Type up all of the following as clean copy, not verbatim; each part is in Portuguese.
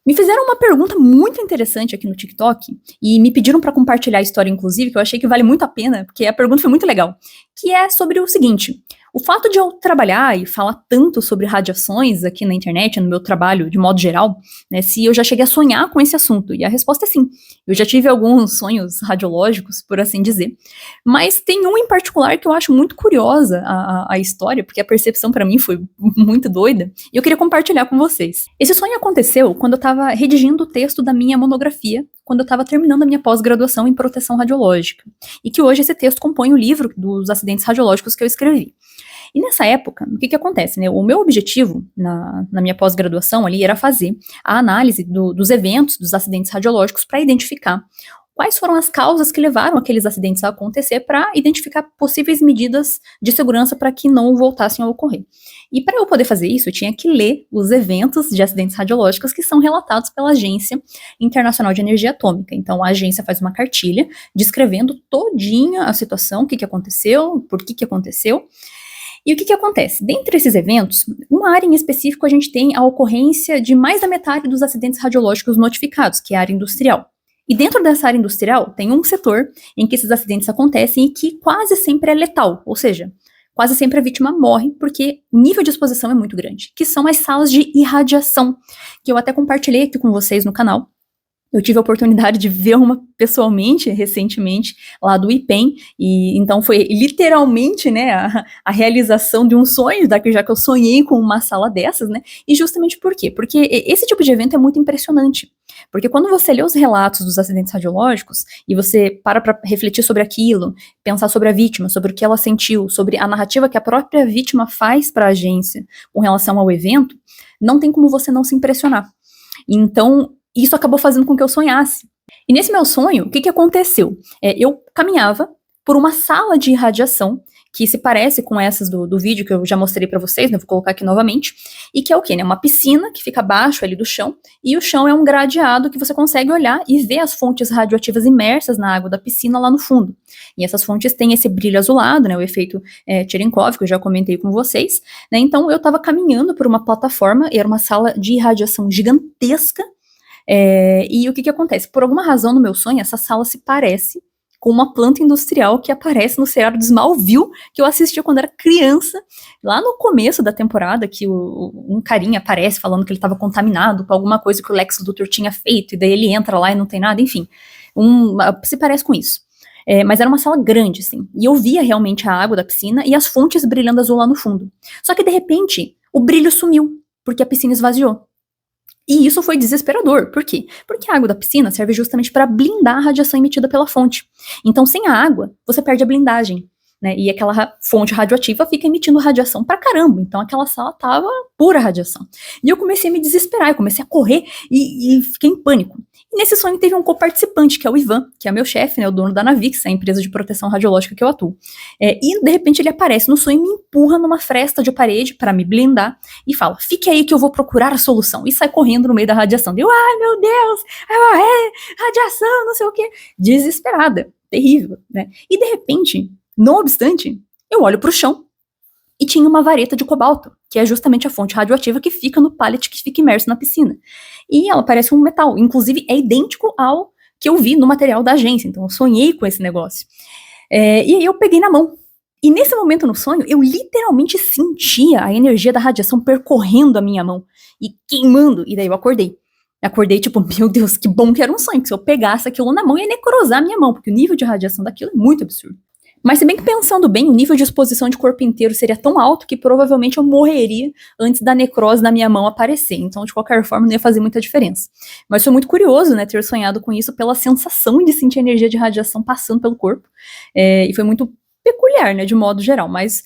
Me fizeram uma pergunta muito interessante aqui no TikTok e me pediram para compartilhar a história, inclusive, que eu achei que vale muito a pena, porque a pergunta foi muito legal, que é sobre o seguinte: o fato de eu trabalhar e falar tanto sobre radiações aqui na internet, no meu trabalho de modo geral, né, se eu já cheguei a sonhar com esse assunto. E a resposta é sim. Eu já tive alguns sonhos radiológicos, por assim dizer. Mas tem um em particular que eu acho muito curiosa a história, porque a percepção para mim foi muito doida, e eu queria compartilhar com vocês. Esse sonho aconteceu quando eu estava redigindo o texto da minha monografia, quando eu estava terminando a minha pós-graduação em proteção radiológica, e que hoje esse texto compõe o livro dos acidentes radiológicos que eu escrevi. E nessa época, o que acontece, né? O meu objetivo na minha pós-graduação ali era fazer a análise dos eventos, dos acidentes radiológicos, para identificar quais foram as causas que levaram aqueles acidentes a acontecer, para identificar possíveis medidas de segurança para que não voltassem a ocorrer. E para eu poder fazer isso, eu tinha que ler os eventos de acidentes radiológicos que são relatados pela Agência Internacional de Energia Atômica. Então, a agência faz uma cartilha descrevendo todinha a situação, o que aconteceu, por que aconteceu. E o que acontece? Dentre esses eventos, uma área em específico, a gente tem a ocorrência de mais da metade dos acidentes radiológicos notificados, que é a área industrial. E dentro dessa área industrial, tem um setor em que esses acidentes acontecem e que quase sempre é letal, ou seja, quase sempre a vítima morre porque o nível de exposição é muito grande, que são as salas de irradiação, que eu até compartilhei aqui com vocês no canal. Eu tive a oportunidade de ver uma pessoalmente, recentemente, lá do IPEM, e então foi literalmente, né, a realização de um sonho, já que eu sonhei com uma sala dessas, né, e justamente por quê? Porque esse tipo de evento é muito impressionante, porque quando você lê os relatos dos acidentes radiológicos, e você para refletir sobre aquilo, pensar sobre a vítima, sobre o que ela sentiu, sobre a narrativa que a própria vítima faz para a agência com relação ao evento, não tem como você não se impressionar. Então, isso acabou fazendo com que eu sonhasse. E nesse meu sonho, o que aconteceu? Eu caminhava por uma sala de irradiação, que se parece com essas do vídeo que eu já mostrei pra vocês, né, vou colocar aqui novamente, e que é o quê? Né, uma piscina que fica abaixo ali do chão, e o chão é um gradeado que você consegue olhar e ver as fontes radioativas imersas na água da piscina lá no fundo. E essas fontes têm esse brilho azulado, né, o efeito Cherenkov, que eu já comentei com vocês, né, então eu estava caminhando por uma plataforma, era uma sala de irradiação gigantesca. E o que acontece? Por alguma razão no meu sonho, essa sala se parece com uma planta industrial que aparece no seriado de Smallville, que eu assistia quando era criança, lá no começo da temporada, que um carinha aparece falando que ele estava contaminado com alguma coisa que o Lex Luthor tinha feito, e daí ele entra lá e não tem nada, enfim, se parece com isso. Mas era uma sala grande, assim, e eu via realmente a água da piscina e as fontes brilhando azul lá no fundo. Só que, de repente, o brilho sumiu, porque a piscina esvaziou. E isso foi desesperador. Por quê? Porque a água da piscina serve justamente para blindar a radiação emitida pela fonte. Então, sem a água, você perde a blindagem, né? E aquela fonte radioativa fica emitindo radiação pra caramba. Então, aquela sala tava pura radiação. E eu comecei a me desesperar, eu comecei a correr e fiquei em pânico. E nesse sonho teve um coparticipante, que é o Ivan, que é meu chefe, né, o dono da Navix, a empresa de proteção radiológica que eu atuo. E de repente ele aparece no sonho e me empurra numa fresta de parede para me blindar e fala: fique aí que eu vou procurar a solução. E sai correndo no meio da radiação. Eu, ai meu Deus, vai morrer, radiação, não sei o quê. Desesperada, terrível, né? E de repente, não obstante, eu olho pro chão e tinha uma vareta de cobalto, que é justamente a fonte radioativa que fica no pallet que fica imerso na piscina. E ela parece um metal, inclusive é idêntico ao que eu vi no material da agência, então eu sonhei com esse negócio. E aí eu peguei na mão. E nesse momento no sonho, eu literalmente sentia a energia da radiação percorrendo a minha mão e queimando, e daí eu acordei. Acordei tipo, meu Deus, que bom que era um sonho, que se eu pegasse aquilo na mão ia necrosar a minha mão, porque o nível de radiação daquilo é muito absurdo. Mas se bem que pensando bem, o nível de exposição de corpo inteiro seria tão alto que provavelmente eu morreria antes da necrose na minha mão aparecer. Então, de qualquer forma, não ia fazer muita diferença. Mas foi muito curioso, né, ter sonhado com isso pela sensação de sentir energia de radiação passando pelo corpo. E foi muito peculiar, né, de modo geral. Mas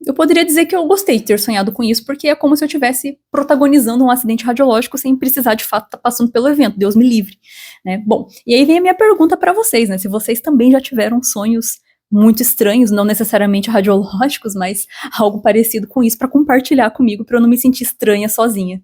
eu poderia dizer que eu gostei de ter sonhado com isso, porque é como se eu estivesse protagonizando um acidente radiológico sem precisar, de fato, estar passando pelo evento. Deus me livre, né? Bom, e aí vem a minha pergunta para vocês, né? Se vocês também já tiveram sonhos muito estranhos, não necessariamente radiológicos, mas algo parecido com isso para compartilhar comigo, para eu não me sentir estranha sozinha.